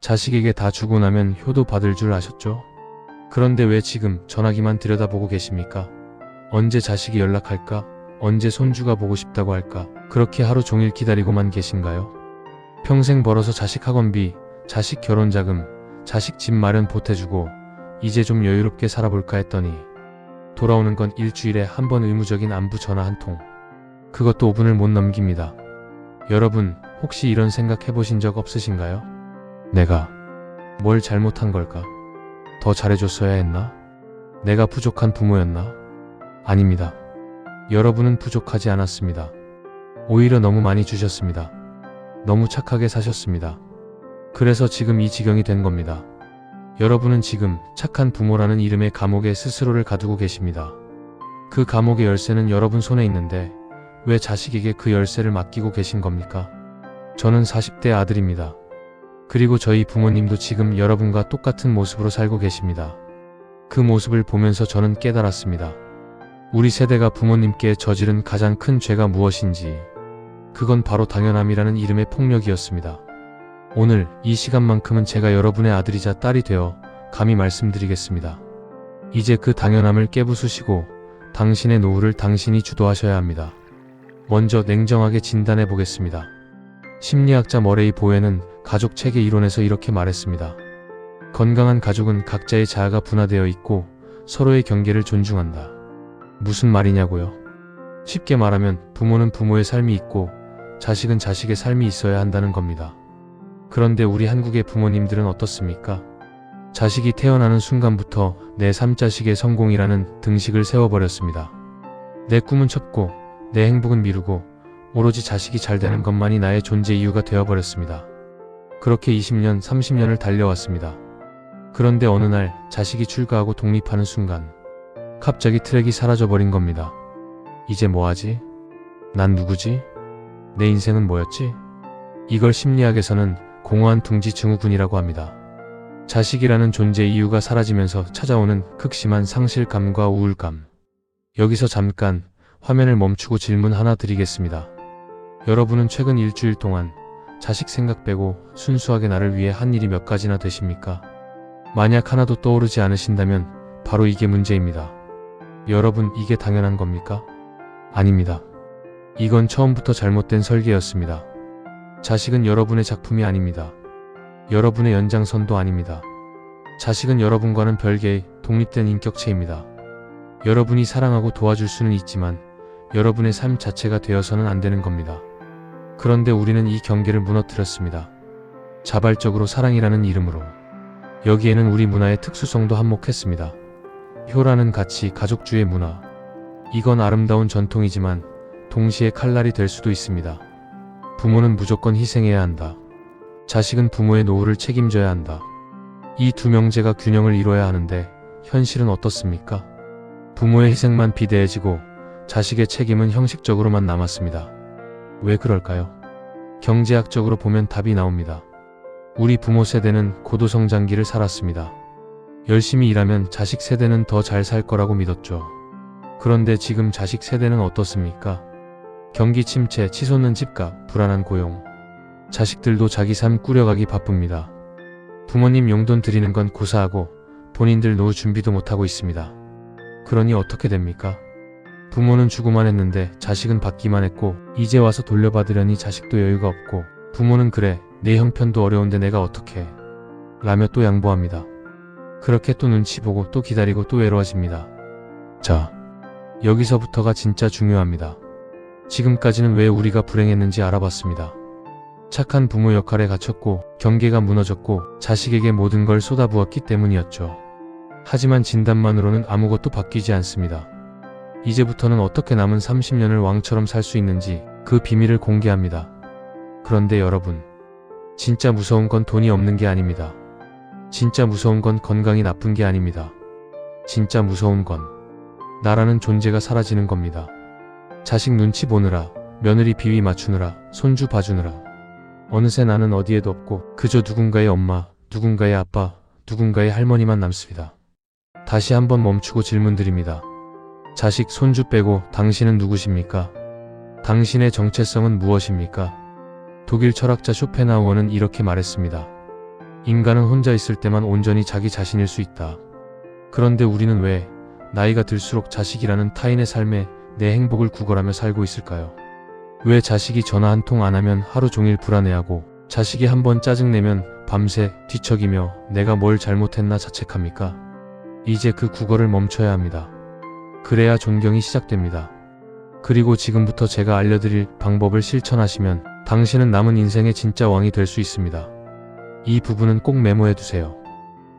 자식에게 다 주고 나면 효도 받을 줄 아셨죠? 그런데 왜 지금 전화기만 들여다보고 계십니까? 언제 자식이 연락할까? 언제 손주가 보고 싶다고 할까? 그렇게 하루 종일 기다리고만 계신가요? 평생 벌어서 자식 학원비, 자식 결혼자금, 자식 집 마련 보태주고 이제 좀 여유롭게 살아볼까 했더니 돌아오는 건 일주일에 한 번 의무적인 안부 전화 한 통. 그것도 5분을 못 넘깁니다. 여러분, 혹시 이런 생각 해보신 적 없으신가요? 내가 뭘 잘못한 걸까? 더 잘해줬어야 했나? 내가 부족한 부모였나? 아닙니다. 여러분은 부족하지 않았습니다. 오히려 너무 많이 주셨습니다. 너무 착하게 사셨습니다. 그래서 지금 이 지경이 된 겁니다. 여러분은 지금 착한 부모라는 이름의 감옥에 스스로를 가두고 계십니다. 그 감옥의 열쇠는 여러분 손에 있는데 왜 자식에게 그 열쇠를 맡기고 계신 겁니까? 저는 40대 아들입니다. 그리고 저희 부모님도 지금 여러분과 똑같은 모습으로 살고 계십니다. 그 모습을 보면서 저는 깨달았습니다. 우리 세대가 부모님께 저지른 가장 큰 죄가 무엇인지, 그건 바로 당연함이라는 이름의 폭력이었습니다. 오늘 이 시간만큼은 제가 여러분의 아들이자 딸이 되어 감히 말씀드리겠습니다. 이제 그 당연함을 깨부수시고 당신의 노후를 당신이 주도하셔야 합니다. 먼저 냉정하게 진단해 보겠습니다. 심리학자 머레이 보웰은 가족 체계 이론에서 이렇게 말했습니다. 건강한 가족은 각자의 자아가 분화되어 있고 서로의 경계를 존중한다. 무슨 말이냐고요? 쉽게 말하면 부모는 부모의 삶이 있고 자식은 자식의 삶이 있어야 한다는 겁니다. 그런데 우리 한국의 부모님들은 어떻습니까? 자식이 태어나는 순간부터 내 삶자식의 성공이라는 등식을 세워버렸습니다. 내 꿈은 첩고 내 행복은 미루고 오로지 자식이 잘 되는 것만이 나의 존재 이유가 되어버렸습니다. 그렇게 20년, 30년을 달려왔습니다. 그런데 어느 날 자식이 출가하고 독립하는 순간 갑자기 트랙이 사라져버린 겁니다. 이제 뭐하지? 난 누구지? 내 인생은 뭐였지? 이걸 심리학에서는 공허한 둥지 증후군이라고 합니다. 자식이라는 존재 이유가 사라지면서 찾아오는 극심한 상실감과 우울감. 여기서 잠깐 화면을 멈추고 질문 하나 드리겠습니다. 여러분은 최근 일주일 동안 자식 생각 빼고 순수하게 나를 위해 한 일이 몇 가지나 되십니까? 만약 하나도 떠오르지 않으신다면 바로 이게 문제입니다. 여러분, 이게 당연한 겁니까? 아닙니다. 이건 처음부터 잘못된 설계였습니다. 자식은 여러분의 작품이 아닙니다. 여러분의 연장선도 아닙니다. 자식은 여러분과는 별개의 독립된 인격체입니다. 여러분이 사랑하고 도와줄 수는 있지만 여러분의 삶 자체가 되어서는 안 되는 겁니다. 그런데 우리는 이 경계를 무너뜨렸습니다. 자발적으로 사랑이라는 이름으로. 여기에는 우리 문화의 특수성도 한몫했습니다. 효라는 가치, 가족주의 문화. 이건 아름다운 전통이지만 동시에 칼날이 될 수도 있습니다. 부모는 무조건 희생해야 한다. 자식은 부모의 노후를 책임져야 한다. 이 두 명제가 균형을 이뤄야 하는데 현실은 어떻습니까? 부모의 희생만 비대해지고 자식의 책임은 형식적으로만 남았습니다. 왜 그럴까요? 경제학적으로 보면 답이 나옵니다. 우리 부모 세대는 고도성장기를 살았습니다. 열심히 일하면 자식 세대는 더 잘 살 거라고 믿었죠. 그런데 지금 자식 세대는 어떻습니까? 경기 침체, 치솟는 집값, 불안한 고용. 자식들도 자기 삶 꾸려가기 바쁩니다. 부모님 용돈 드리는 건 고사하고 본인들 노후 준비도 못하고 있습니다. 그러니 어떻게 됩니까? 부모는 주고만 했는데 자식은 받기만 했고 이제 와서 돌려받으려니 자식도 여유가 없고 부모는 그래, 내 형편도 어려운데 내가 어떻게 라며 또 양보합니다. 그렇게 또 눈치 보고 또 기다리고 또 외로워집니다. 자, 여기서부터가 진짜 중요합니다. 지금까지는 왜 우리가 불행했는지 알아봤습니다. 착한 부모 역할에 갇혔고 경계가 무너졌고 자식에게 모든 걸 쏟아부었기 때문이었죠. 하지만 진단만으로는 아무것도 바뀌지 않습니다. 이제부터는 어떻게 남은 30년을 왕처럼 살 수 있는지 그 비밀을 공개합니다. 그런데 여러분, 진짜 무서운 건 돈이 없는 게 아닙니다. 진짜 무서운 건 건강이 나쁜 게 아닙니다. 진짜 무서운 건 나라는 존재가 사라지는 겁니다. 자식 눈치 보느라, 며느리 비위 맞추느라, 손주 봐주느라 어느새 나는 어디에도 없고 그저 누군가의 엄마, 누군가의 아빠, 누군가의 할머니만 남습니다. 다시 한번 멈추고 질문드립니다. 자식, 손주 빼고 당신은 누구십니까? 당신의 정체성은 무엇입니까? 독일 철학자 쇼펜하우어는 이렇게 말했습니다. 인간은 혼자 있을 때만 온전히 자기 자신일 수 있다. 그런데 우리는 왜 나이가 들수록 자식이라는 타인의 삶에 내 행복을 구걸하며 살고 있을까요? 왜 자식이 전화 한 통 안 하면 하루 종일 불안해하고 자식이 한번 짜증내면 밤새 뒤척이며 내가 뭘 잘못했나 자책합니까? 이제 그 구걸을 멈춰야 합니다. 그래야 존경이 시작됩니다. 그리고 지금부터 제가 알려드릴 방법을 실천하시면 당신은 남은 인생의 진짜 왕이 될 수 있습니다. 이 부분은 꼭 메모해두세요.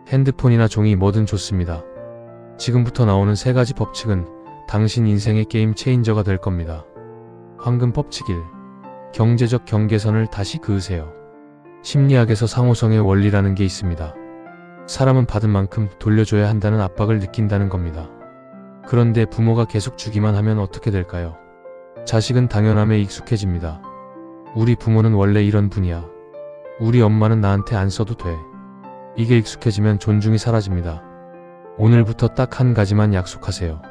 핸드폰이나 종이 뭐든 좋습니다. 지금부터 나오는 3가지 법칙은 당신 인생의 게임 체인저가 될 겁니다. 황금 법칙 1. 경제적 경계선을 다시 그으세요. 심리학에서 상호성의 원리라는 게 있습니다. 사람은 받은 만큼 돌려줘야 한다는 압박을 느낀다는 겁니다. 그런데 부모가 계속 주기만 하면 어떻게 될까요? 자식은 당연함에 익숙해집니다. 우리 부모는 원래 이런 분이야. 우리 엄마는 나한테 안 써도 돼. 이게 익숙해지면 존중이 사라집니다. 오늘부터 딱 한 가지만 약속하세요.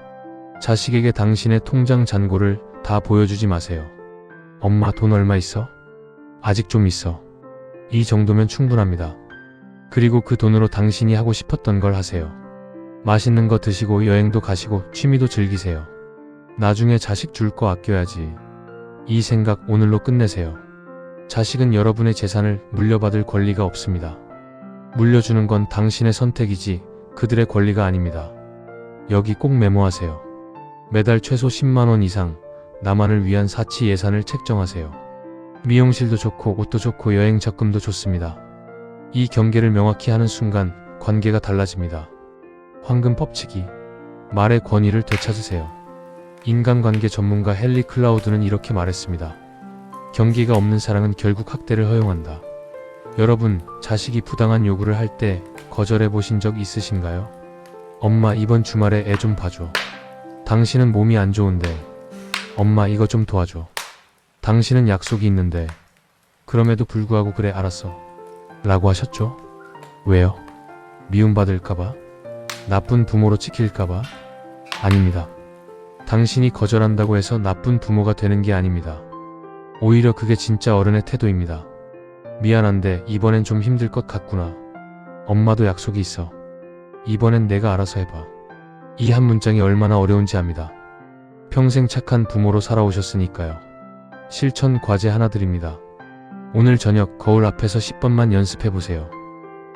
자식에게 당신의 통장 잔고를 다 보여주지 마세요. 엄마 돈 얼마 있어? 아직 좀 있어. 이 정도면 충분합니다. 그리고 그 돈으로 당신이 하고 싶었던 걸 하세요. 맛있는 거 드시고 여행도 가시고 취미도 즐기세요. 나중에 자식 줄 거 아껴야지. 이 생각 오늘로 끝내세요. 자식은 여러분의 재산을 물려받을 권리가 없습니다. 물려주는 건 당신의 선택이지 그들의 권리가 아닙니다. 여기 꼭 메모하세요. 매달 최소 10만 원 이상 나만을 위한 사치 예산을 책정하세요. 미용실도 좋고 옷도 좋고 여행 적금도 좋습니다. 이 경계를 명확히 하는 순간 관계가 달라집니다. 황금 법칙 2. 말의 권위를 되찾으세요. 인간관계 전문가 헨리 클라우드는 이렇게 말했습니다. 경계가 없는 사랑은 결국 학대를 허용한다. 여러분, 자식이 부당한 요구를 할 때 거절해 보신 적 있으신가요? 엄마 이번 주말에 애 좀 봐줘. 당신은 몸이 안 좋은데. 엄마 이거 좀 도와줘. 당신은 약속이 있는데. 그럼에도 불구하고 그래 알았어. 라고 하셨죠? 왜요? 미움받을까봐? 나쁜 부모로 찍힐까봐? 아닙니다. 당신이 거절한다고 해서 나쁜 부모가 되는 게 아닙니다. 오히려 그게 진짜 어른의 태도입니다. 미안한데 이번엔 좀 힘들 것 같구나. 엄마도 약속이 있어. 이번엔 내가 알아서 해봐. 이 한 문장이 얼마나 어려운지 압니다. 평생 착한 부모로 살아오셨으니까요. 실천 과제 하나 드립니다. 오늘 저녁 거울 앞에서 10번만 연습해보세요.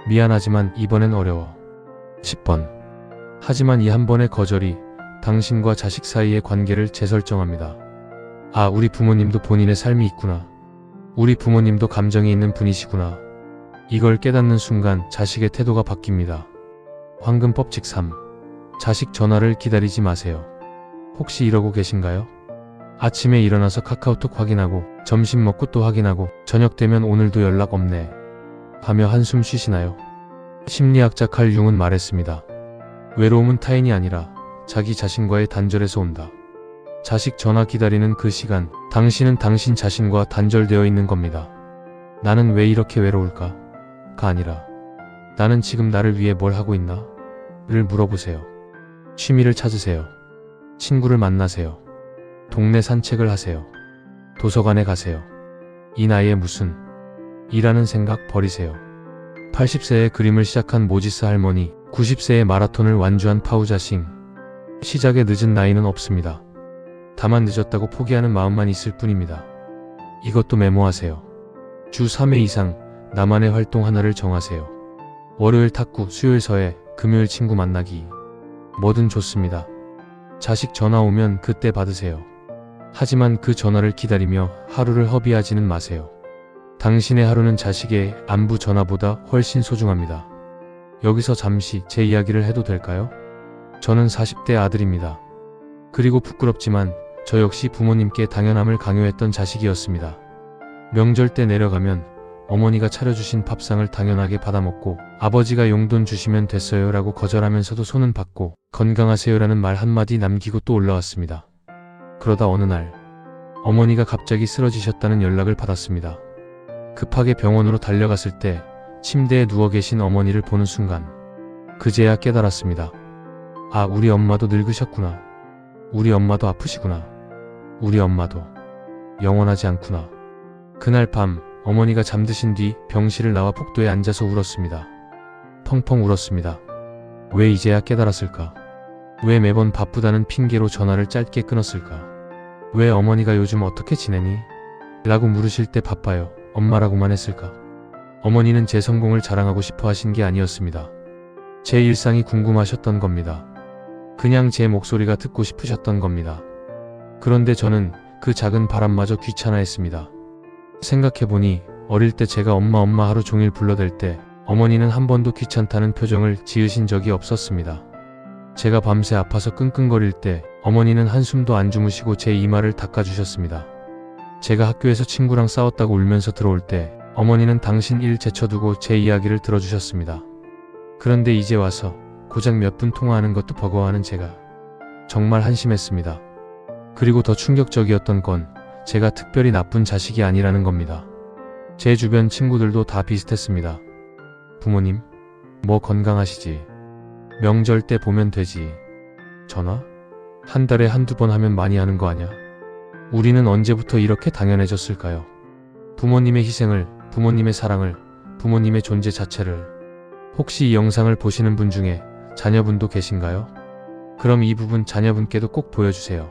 미안하지만 이번엔 어려워. 10번. 하지만 이 한 번의 거절이 당신과 자식 사이의 관계를 재설정합니다. 아, 우리 부모님도 본인의 삶이 있구나. 우리 부모님도 감정이 있는 분이시구나. 이걸 깨닫는 순간 자식의 태도가 바뀝니다. 황금 법칙 3. 자식 전화를 기다리지 마세요. 혹시 이러고 계신가요? 아침에 일어나서 카카오톡 확인하고 점심 먹고 또 확인하고 저녁 되면 오늘도 연락 없네 하며 한숨 쉬시나요? 심리학자 칼 융은 말했습니다. 외로움은 타인이 아니라 자기 자신과의 단절에서 온다. 자식 전화 기다리는 그 시간, 당신은 당신 자신과 단절되어 있는 겁니다. 나는 왜 이렇게 외로울까? 가 아니라 나는 지금 나를 위해 뭘 하고 있나? 를 물어보세요. 취미를 찾으세요. 친구를 만나세요. 동네 산책을 하세요. 도서관에 가세요. 이 나이에 무슨 이라는 생각 버리세요. 80세에 그림을 시작한 모지스 할머니, 90세에 마라톤을 완주한 파우자싱. 시작에 늦은 나이는 없습니다. 다만 늦었다고 포기하는 마음만 있을 뿐입니다. 이것도 메모하세요. 주 3회 이상 나만의 활동 하나를 정하세요. 월요일 탁구, 수요일 서예, 금요일 친구 만나기. 뭐든 좋습니다. 자식 전화 오면 그때 받으세요. 하지만 그 전화를 기다리며 하루를 허비하지는 마세요. 당신의 하루는 자식의 안부 전화보다 훨씬 소중합니다. 여기서 잠시 제 이야기를 해도 될까요? 저는 40대 아들입니다. 그리고 부끄럽지만 저 역시 부모님께 당연함을 강요했던 자식이었습니다. 명절 때 내려가면 어머니가 차려주신 밥상을 당연하게 받아먹고 아버지가 용돈 주시면 됐어요 라고 거절하면서도 손은 받고 건강하세요 라는 말 한마디 남기고 또 올라왔습니다. 그러다 어느 날 어머니가 갑자기 쓰러지셨다는 연락을 받았습니다. 급하게 병원으로 달려갔을 때 침대에 누워 계신 어머니를 보는 순간 그제야 깨달았습니다. 아, 우리 엄마도 늙으셨구나. 우리 엄마도 아프시구나. 우리 엄마도 영원하지 않구나. 그날 밤 어머니가 잠드신 뒤 병실을 나와 복도에 앉아서 울었습니다. 펑펑 울었습니다. 왜 이제야 깨달았을까? 왜 매번 바쁘다는 핑계로 전화를 짧게 끊었을까? 왜 어머니가 요즘 어떻게 지내니? 라고 물으실 때 바빠요, 엄마라고만 했을까? 어머니는 제 성공을 자랑하고 싶어 하신 게 아니었습니다. 제 일상이 궁금하셨던 겁니다. 그냥 제 목소리가 듣고 싶으셨던 겁니다. 그런데 저는 그 작은 바람마저 귀찮아했습니다. 생각해보니 어릴 때 제가 엄마 하루 종일 불러댈 때 어머니는 한 번도 귀찮다는 표정을 지으신 적이 없었습니다. 제가 밤새 아파서 끙끙거릴 때 어머니는 한숨도 안 주무시고 제 이마를 닦아주셨습니다. 제가 학교에서 친구랑 싸웠다고 울면서 들어올 때 어머니는 당신 일 제쳐두고 제 이야기를 들어주셨습니다. 그런데 이제 와서 고작 몇 분 통화하는 것도 버거워하는 제가 정말 한심했습니다. 그리고 더 충격적이었던 건 제가 특별히 나쁜 자식이 아니라는 겁니다. 제 주변 친구들도 다 비슷했습니다. 부모님, 뭐 건강하시지? 명절 때 보면 되지. 전화? 한 달에 한두 번 하면 많이 하는 거 아냐? 우리는 언제부터 이렇게 당연해졌을까요? 부모님의 희생을, 부모님의 사랑을, 부모님의 존재 자체를. 혹시 이 영상을 보시는 분 중에 자녀분도 계신가요? 그럼 이 부분 자녀분께도 꼭 보여주세요.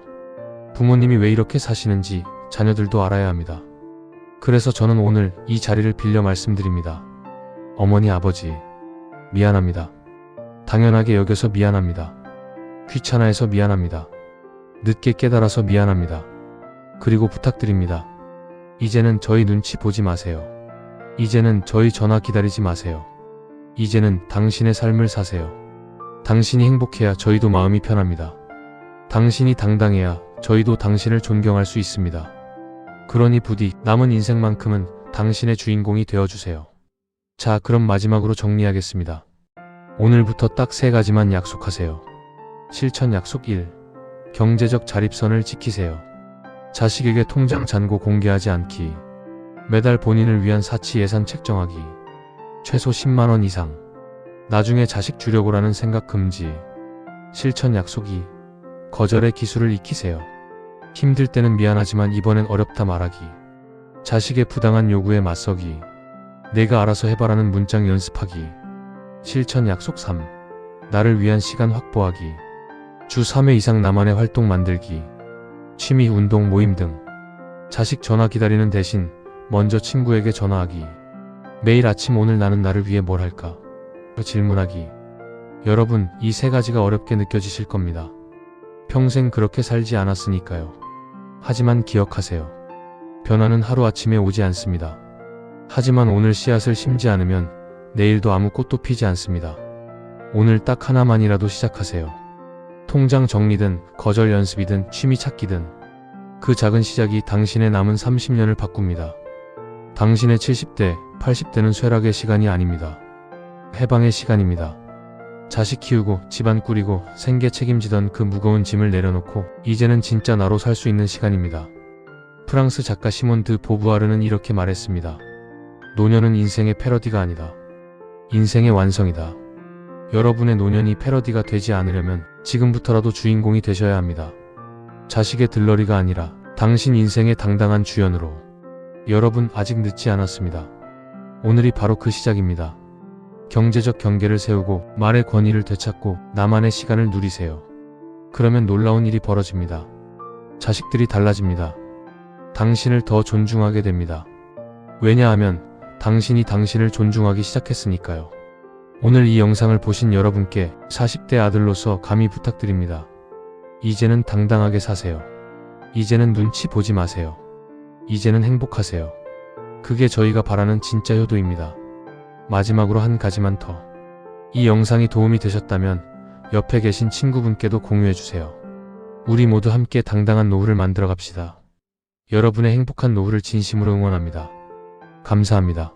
부모님이 왜 이렇게 사시는지 자녀들도 알아야 합니다. 그래서 저는 오늘 이 자리를 빌려 말씀드립니다. 어머니, 아버지, 미안합니다. 당연하게 여겨서 미안합니다. 귀찮아해서 미안합니다. 늦게 깨달아서 미안합니다. 그리고 부탁드립니다. 이제는 저희 눈치 보지 마세요. 이제는 저희 전화 기다리지 마세요. 이제는 당신의 삶을 사세요. 당신이 행복해야 저희도 마음이 편합니다. 당신이 당당해야 저희도 당신을 존경할 수 있습니다. 그러니 부디 남은 인생만큼은 당신의 주인공이 되어주세요. 자, 그럼 마지막으로 정리하겠습니다. 오늘부터 딱 3가지만 약속하세요. 실천 약속 1. 경제적 자립선을 지키세요. 자식에게 통장 잔고 공개하지 않기. 매달 본인을 위한 사치 예산 책정하기. 최소 10만 원 이상. 나중에 자식 주려고라는 생각 금지. 실천 약속 2. 거절의 기술을 익히세요. 힘들 때는 미안하지만 이번엔 어렵다 말하기. 자식의 부당한 요구에 맞서기. 내가 알아서 해봐라는 문장 연습하기. 실천 약속 3. 나를 위한 시간 확보하기. 주 3회 이상 나만의 활동 만들기. 취미, 운동, 모임 등. 자식 전화 기다리는 대신 먼저 친구에게 전화하기. 매일 아침 오늘 나는 나를 위해 뭘 할까? 질문하기. 여러분, 이 3가지가 어렵게 느껴지실 겁니다. 평생 그렇게 살지 않았으니까요. 하지만 기억하세요. 변화는 하루아침에 오지 않습니다. 하지만 오늘 씨앗을 심지 않으면 내일도 아무 꽃도 피지 않습니다. 오늘 딱 하나만이라도 시작하세요. 통장 정리든 거절 연습이든 취미 찾기든 그 작은 시작이 당신의 남은 30년을 바꿉니다. 당신의 70대, 80대는 쇠락의 시간이 아닙니다. 해방의 시간입니다. 자식 키우고 집안 꾸리고 생계 책임지던 그 무거운 짐을 내려놓고 이제는 진짜 나로 살 수 있는 시간입니다. 프랑스 작가 시몬 드 보부아르는 이렇게 말했습니다. 노년은 인생의 패러디가 아니다. 인생의 완성이다. 여러분의 노년이 패러디가 되지 않으려면 지금부터라도 주인공이 되셔야 합니다. 자식의 들러리가 아니라 당신 인생의 당당한 주연으로. 여러분, 아직 늦지 않았습니다. 오늘이 바로 그 시작입니다. 경제적 경계를 세우고 말의 권위를 되찾고 나만의 시간을 누리세요. 그러면 놀라운 일이 벌어집니다. 자식들이 달라집니다. 당신을 더 존중하게 됩니다. 왜냐하면 당신이 당신을 존중하기 시작했으니까요. 오늘 이 영상을 보신 여러분께 40대 아들로서 감히 부탁드립니다. 이제는 당당하게 사세요. 이제는 눈치 보지 마세요. 이제는 행복하세요. 그게 저희가 바라는 진짜 효도입니다. 마지막으로 한 가지만 더. 이 영상이 도움이 되셨다면 옆에 계신 친구분께도 공유해주세요. 우리 모두 함께 당당한 노후를 만들어 갑시다. 여러분의 행복한 노후를 진심으로 응원합니다. 감사합니다.